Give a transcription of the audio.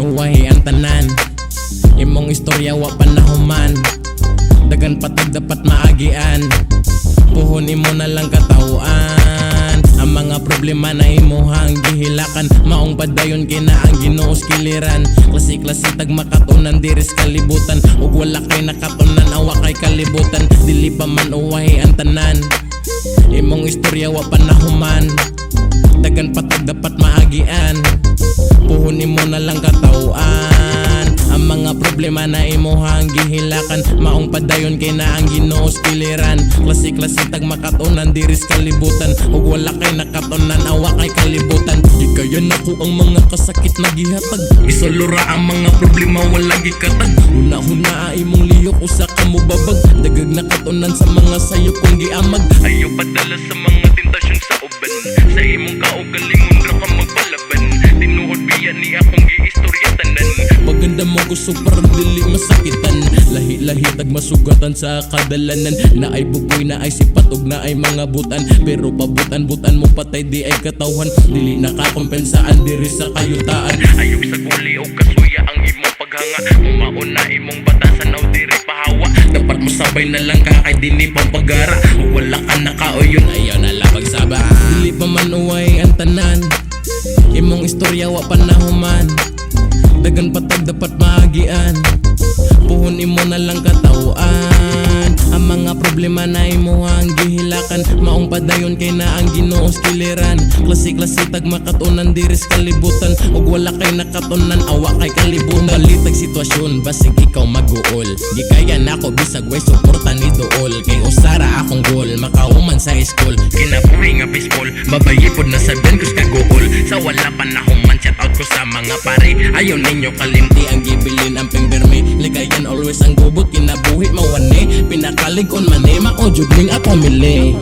uway ang tanan. Imong istorya wa panahuman, dagan patag dapat maagian. Puhon imo na lang katawaan. Ang mga problema na imuhang gihilakan, maong padayon kina ang Ginoos kiliran. Klase-klase tag makatunan diris kalibutan, ug wala kay nakatunan awa kay kalibutan. Dili pa man uway ang tanan, imong istorya wa panahuman, dagan patag dapat maagian. Puhon imo na lang katawaan. Ang mga problema na imuhang gihilakan, maong padayon kay na ang Ginoos kiliran. Klase-klase tag makatunan diris kalibutan, ug wala kay nakatunan awa kay kalibutan. Di kaya nako ang mga kasakit na gihatag, isolura ang mga problema wala gikatag. Huna-huna imong liyok usa ka mo babag, dagag nakatunan sa mga sayo kong giamag. Ayaw padala sa mga tentasyon sa uban, sa imong kaugalingon ra ka magpalaban. Tinuod biya ni akong giistorya tanan, paganda mo gusto para dili masakitan. Lahi-lahi tag masugatan sa kadalanan, na ay bukoy na ay sipat ug na ay mga butan. Pero pabutan-butan mo patay di ay katawhan, dili nakakompensaan diri sa kayutaan. Ayaw sa kuli o kasuya ang imong paghanga, umaon na imong batasan o diri pahawa. Dapat mo sabay na lang ka kay dini pampagara, ug wala ka nakauyon ayaw na labag saba. Dili pa man uway ang tanan, imong istorya wa panahuman, dagan patag dapat maagian. Puhon imo na lang katawaan. Ang mga problema na imuhang gihilakan, maong padayon kay na ang Ginoos kiliran. Klase-klase tag makatunan diris kalibutan, ug wala kay nakatunan awa kay kalibutan. Balitag sitwasyon basig ikaw mag-uol, di kaya nako bisag way suporta ni Dool. Kay usara akong goal, makauman sa school, kinabuhi nga baseball, babayi pod na sabihan kus kagool. Sa wala panahuman shout out ko sa mga pare, ayaw ninyo kalimti ang gibilin ang pingbermi. Ligayan always ang gubot, kinabuhi mawani, pinakalig on mani, maojud ning ako mili.